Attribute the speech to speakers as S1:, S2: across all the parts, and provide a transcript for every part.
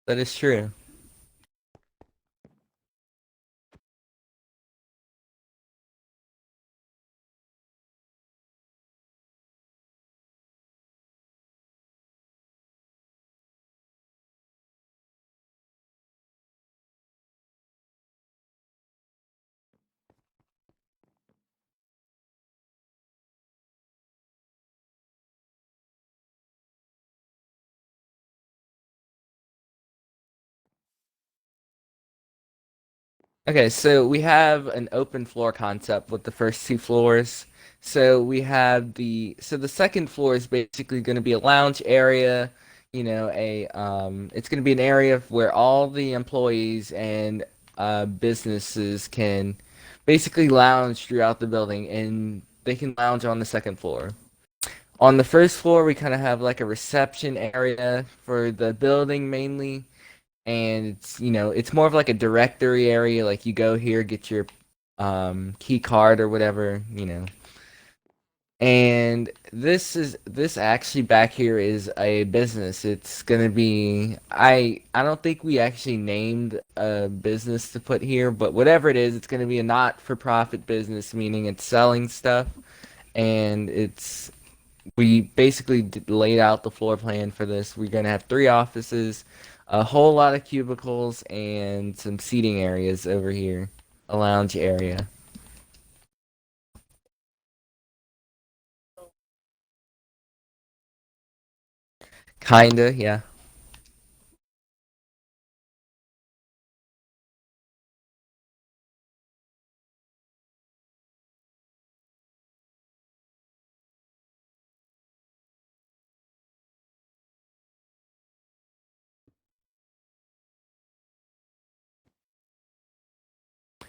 S1: That is true. Okay, so we have an open floor concept with the first two floors. So we have the second floor is basically going to be a lounge area, it's going to be an area where all the employees and businesses can basically lounge throughout the building, and they can lounge on the second floor. On the first floor, we kind of have like a reception area for the building mainly, and it's more of like a directory area. Like you go here, get your key card or whatever. And this actually back here is a business. It's gonna be I don't think we actually named a business to put here, but whatever it is, it's gonna be a not-for-profit business, meaning it's selling stuff, and we basically laid out the floor plan for this. We're gonna have three offices, a whole lot of cubicles, and some seating areas over here, a lounge area. Kinda, yeah.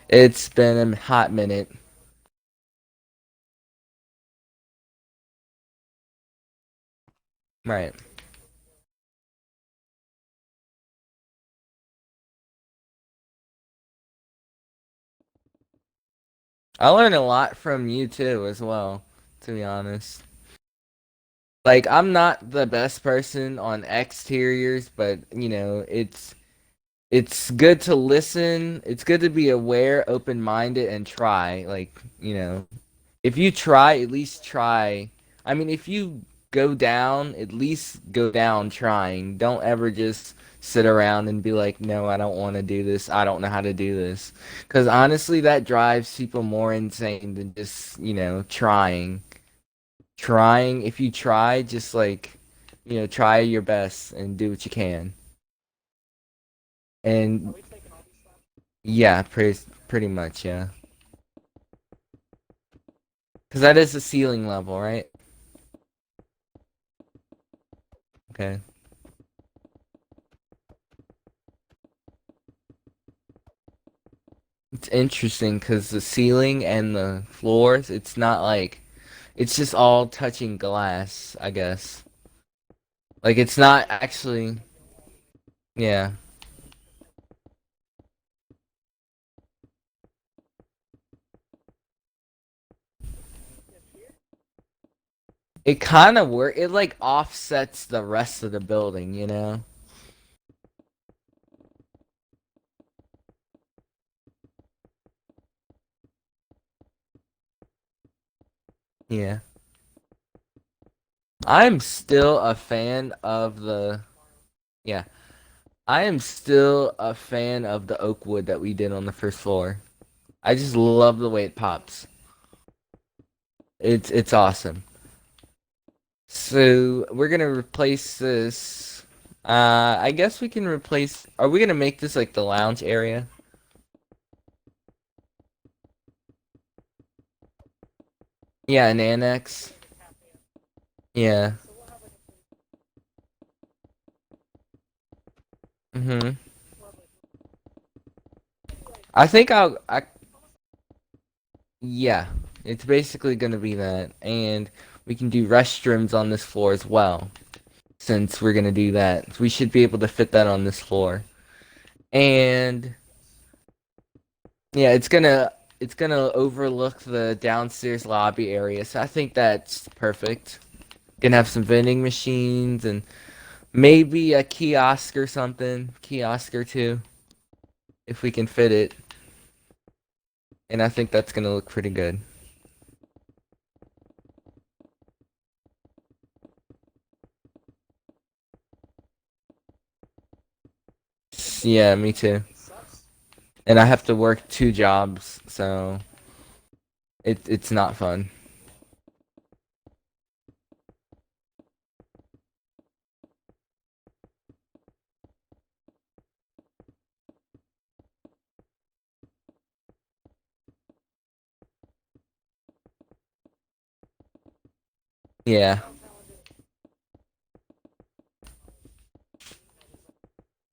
S1: It's been a hot minute. Right. I learned a lot from you too, as well, to be honest. Like, I'm not the best person on exteriors, but it's good to listen. It's good to be aware, open-minded, and try. Like, if you try, at least try. I mean, if you go down, at least go down trying. Don't ever just sit around and be like, no, I don't want to do this. I don't know how to do this. Because honestly, that drives people more insane than just, trying. Trying, if you try, just like, try your best and do what you can. And yeah, pretty much, yeah. Because that is the ceiling level, right? Okay. It's interesting because the ceiling and the floors, it's not like it's just all touching glass, I guess. Like it's not actually, yeah. It kind of it like offsets the rest of the building. Yeah. I'm still a fan of the, yeah. I am still a fan of the oak wood that we did on the first floor. I just love the way it pops. It's awesome. So we're gonna replace this. I guess we can replace. Are we gonna make this like the lounge area? Yeah, an annex. Yeah. Mhm. I think yeah. It's basically gonna be that, and we can do restrooms on this floor as well. Since we're gonna do that, we should be able to fit that on this floor. And yeah, it's gonna overlook the downstairs lobby area, so I think that's perfect. Gonna have some vending machines and Maybe a kiosk or something, kiosk or two, if we can fit it. And I think that's gonna look pretty good. Yeah, me too. And I have to work two jobs, so it's not fun. Yeah.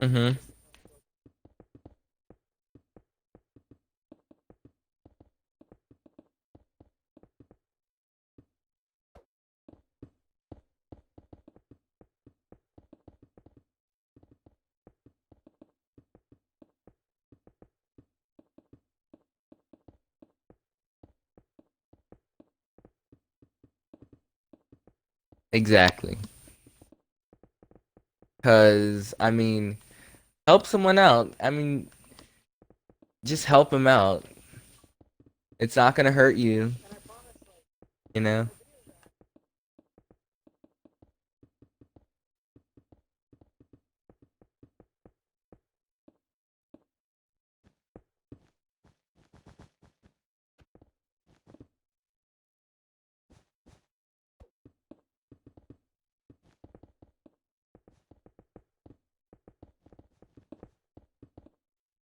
S1: Mhm. Exactly. Cause I mean, help someone out. I mean, just help them out. It's not gonna hurt you, you know.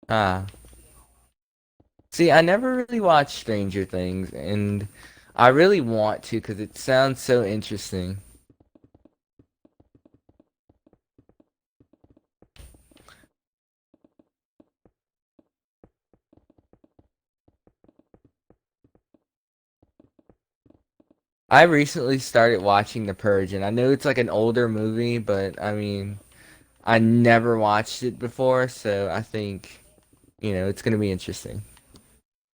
S1: Ah. See, I never really watched Stranger Things, and I really want to because it sounds so interesting. I recently started watching The Purge, and I know it's like an older movie, but I mean, I never watched it before, so I think, it's gonna be interesting.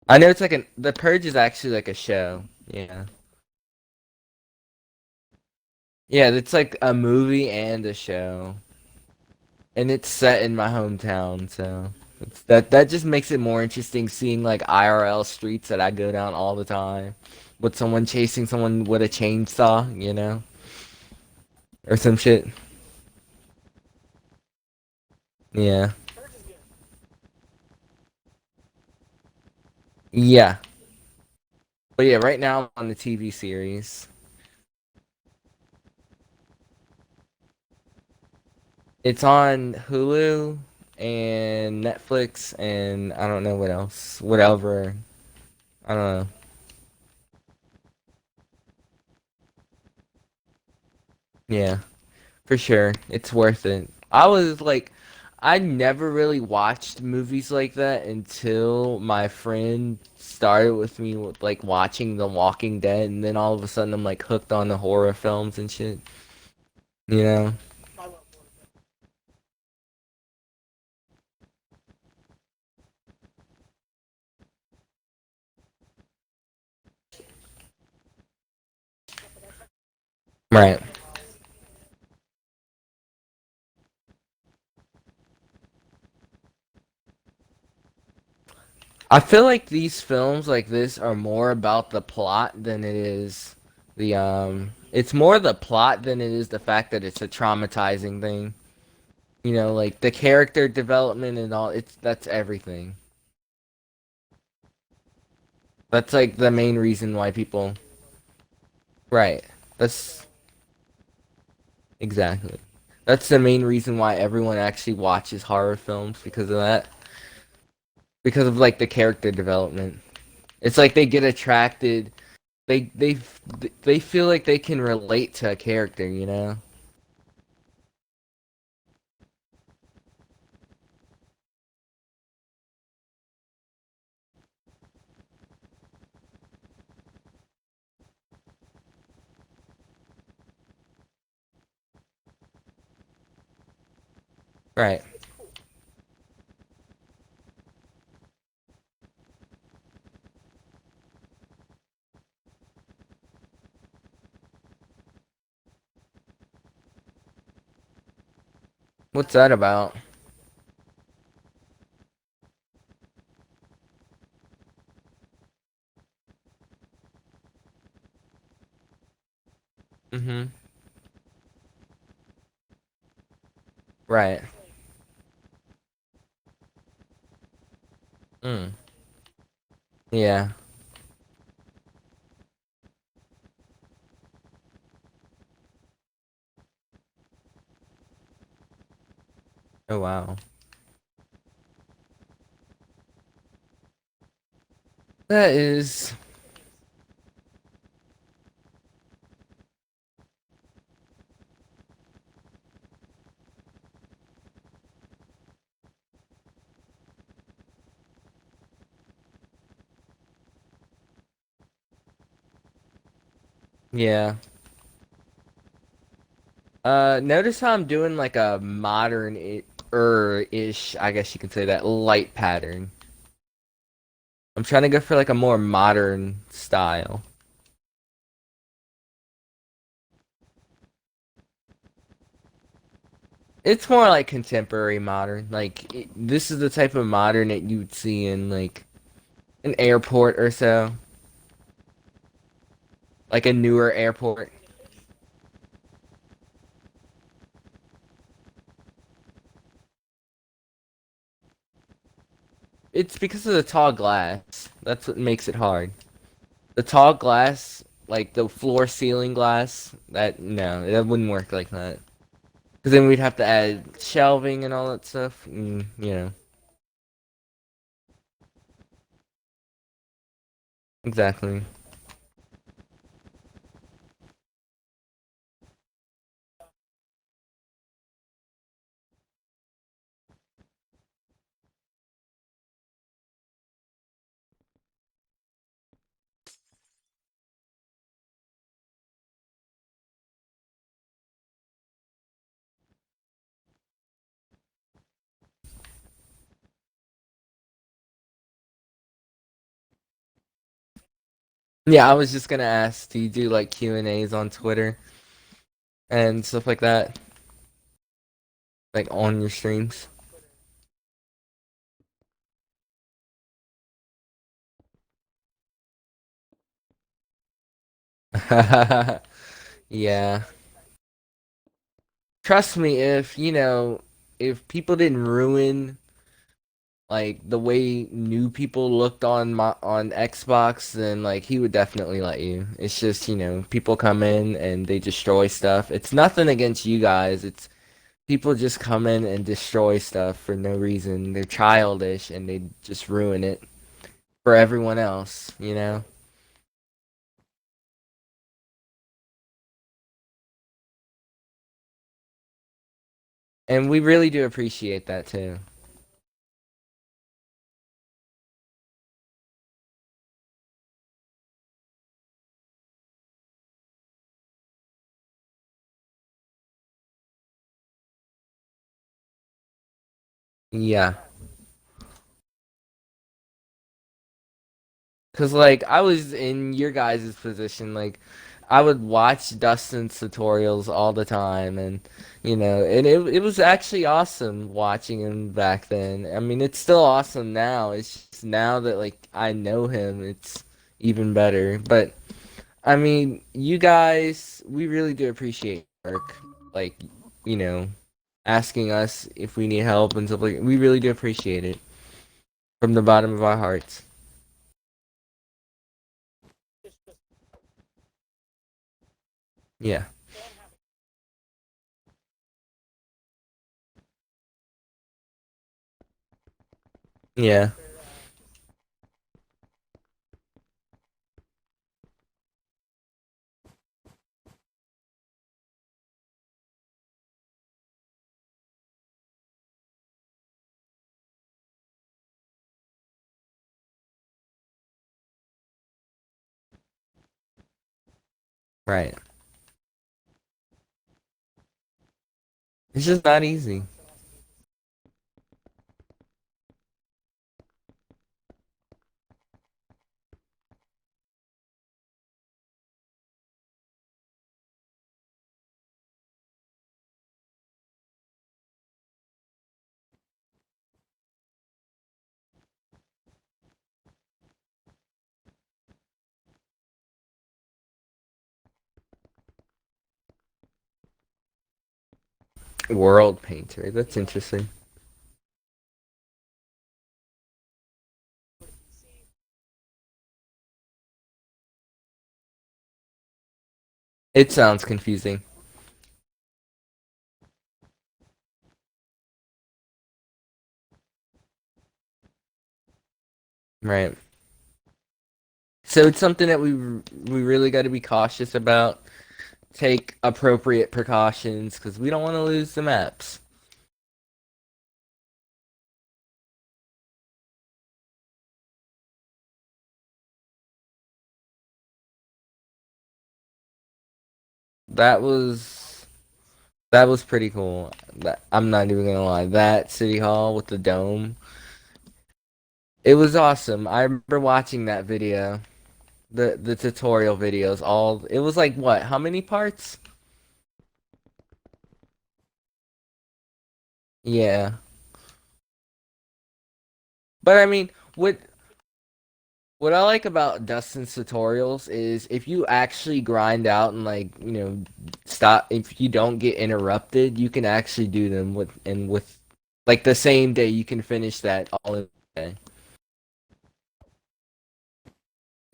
S1: I know it's like The Purge is actually like a show. Yeah. Yeah, it's like a movie and a show. And it's set in my hometown, so that just makes it more interesting seeing like IRL streets that I go down all the time with someone chasing someone with a chainsaw, or some shit. Yeah. Yeah. But yeah, right now I'm on the TV series. It's on Hulu and Netflix and I don't know what else. Whatever. I don't know. Yeah. For sure. It's worth it. I never really watched movies like that until my friend started with me with like watching The Walking Dead, and then all of a sudden I'm like hooked on the horror films and shit. You know? Right. I feel like these films like this are more about the plot than it is it's more the plot than it is the fact that it's a traumatizing thing. Like the character development and all that's everything. That's like the main reason why people. Right. That's exactly. That's the main reason why everyone actually watches horror films because of that. Because of like the character development. It's like they get attracted. They feel like they can relate to a character. Right. What's that about? Mm-hmm. Right. Mm. Yeah. Oh wow. That is. Yeah. Notice how I'm doing like a modern ish, I guess you could say that light pattern. I'm trying to go for like a more modern style. It's more like contemporary modern. Like this is the type of modern that you'd see in like an airport or so, like a newer airport. It's because of the tall glass. That's what makes it hard. The tall glass, like the floor ceiling glass, that no, that wouldn't work like that. Because then we'd have to add shelving and all that stuff. Exactly. Yeah, I was just gonna ask, do you do like Q&As on Twitter and stuff like that, like on your streams? Yeah. Trust me, if people didn't ruin like the way new people looked on Xbox, then like he would definitely let you. It's just, people come in and they destroy stuff. It's nothing against you guys. It's people just come in and destroy stuff for no reason. They're childish and they just ruin it for everyone else. And we really do appreciate that too. Yeah. Cause like I was in your guys' position, like I would watch Dustin's tutorials all the time, and it was actually awesome watching him back then. I mean, it's still awesome now. It's just now that like I know him, it's even better. But I mean, you guys, we really do appreciate your work. Like, you know, asking us if we need help and stuff like. We really do appreciate it from the bottom of our hearts. Yeah. Yeah. Right. It's just not easy. World painter. That's interesting. It sounds confusing. Right. So it's something that we really got to be cautious about. Take appropriate precautions because we don't want to lose the maps. That was that was pretty cool. That, I'm not even gonna lie. That city hall with the dome, it was awesome. I remember watching that video, the tutorial videos. All it was like what? How many parts? Yeah, but I mean, what I like about Dustin's tutorials is if you actually grind out and like stop if you don't get interrupted, you can actually do them with like the same day you can finish that all in a day.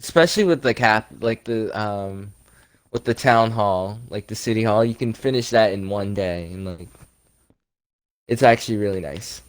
S1: Especially with the cap like the with the town hall, like the city hall, you can finish that in one day and like it's actually really nice.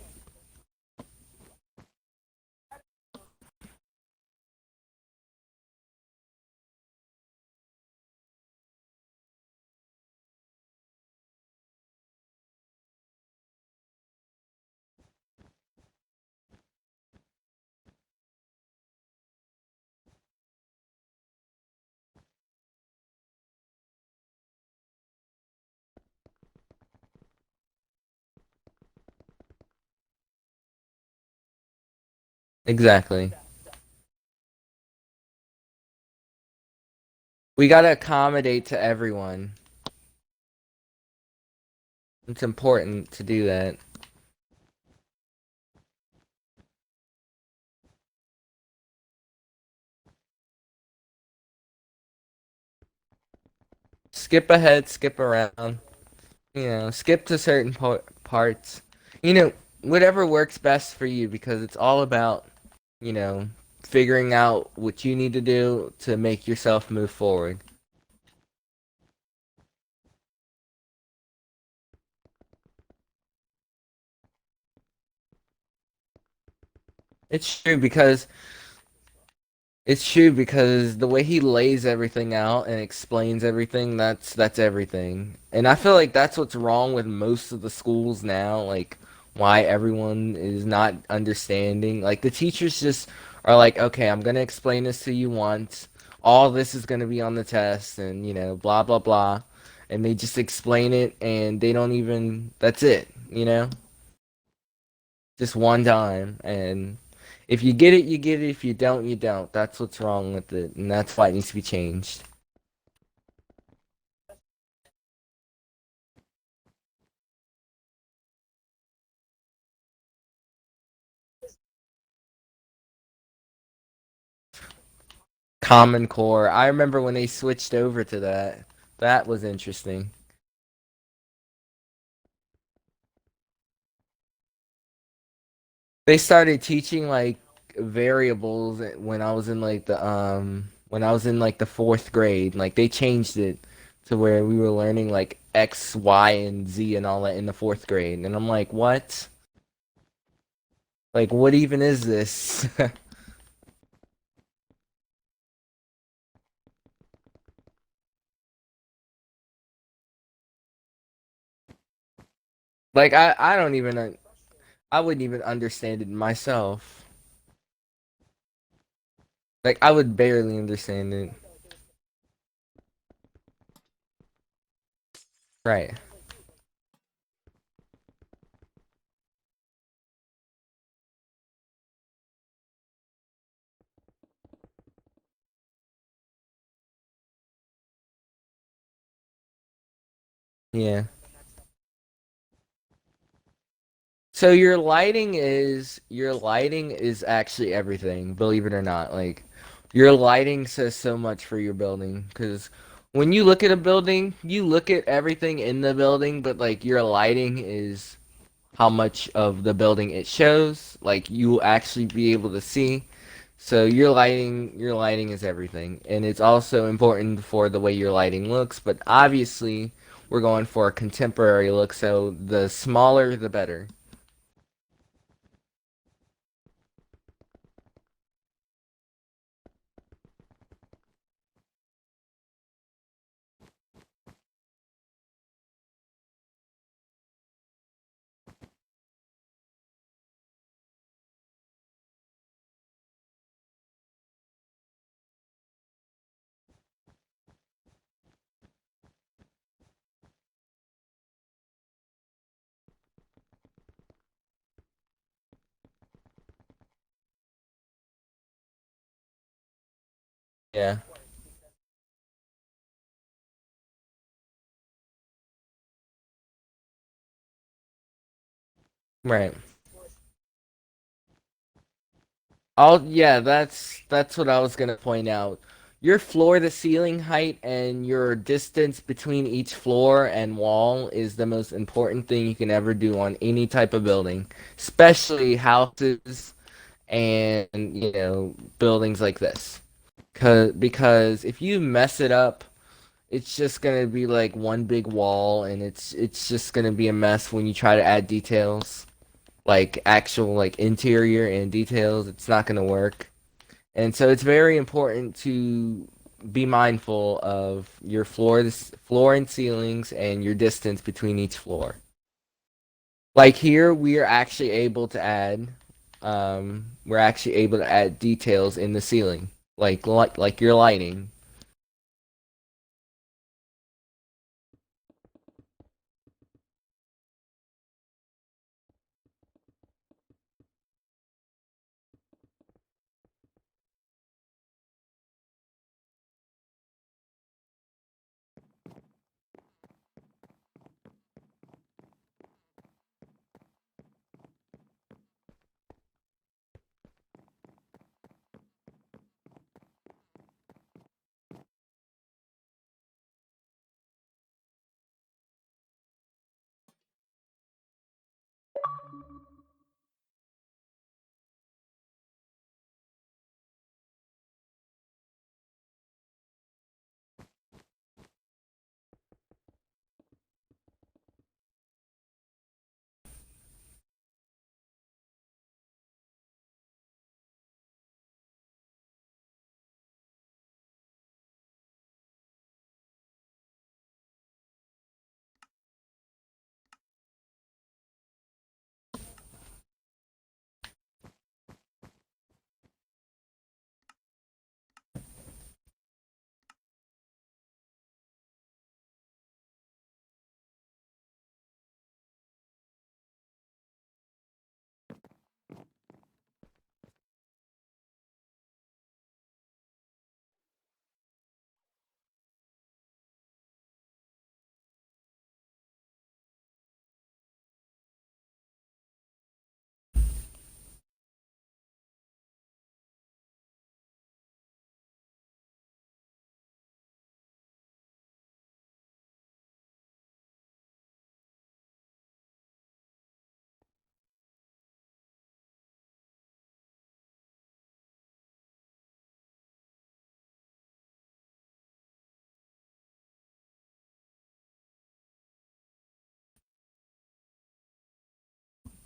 S1: Exactly. We gotta accommodate to everyone. It's important to do that. Skip ahead, skip around. Skip to certain parts. You know, whatever works best for you because it's all about, you know, figuring out what you need to do to make yourself move forward. It's true because It's true because the way he lays everything out and explains everything, that's everything. And I feel like that's what's wrong with most of the schools now, like why everyone is not understanding. Like the teachers just are like, "Okay, I'm going to explain this to you once. All this is going to be on the test and, blah blah blah." And they just explain it and they don't even that's it. Just one time and if you get it, you get it. If you don't, you don't. That's what's wrong with it, and that's why it needs to be changed. Common Core. I remember when they switched over to that. That was interesting. They started teaching like variables when I was in like the fourth grade. Like they changed it to where we were learning like X, Y, and Z and all that in the fourth grade. And I'm like, what? Like, what even is this? Like, I don't even I wouldn't even understand it myself. Like I would barely understand it. Right. Yeah. So your lighting is actually everything, believe it or not. Like your lighting says so much for your building because when you look at a building, you look at everything in the building, but like your lighting is how much of the building it shows. Like you will actually be able to see. So your lighting is everything, and it's also important for the way your lighting looks. But obviously, we're going for a contemporary look, so the smaller the better. Yeah, right. Yeah, that's what I was gonna point out. Your floor to ceiling height and your distance between each floor and wall is the most important thing you can ever do on any type of building, especially houses and buildings like this. Because if you mess it up, it's just gonna be like one big wall, and it's just gonna be a mess when you try to add details, like actual like interior and details. It's not gonna work. And so it's very important to be mindful of your floor and ceilings and your distance between each floor. Like here, we are actually able to add, we're actually able to add details in the ceiling, like your lighting.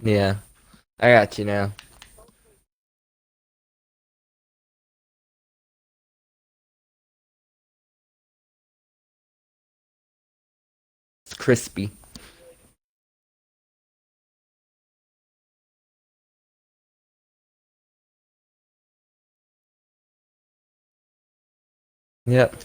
S1: Yeah, I got you now. It's crispy. Yep.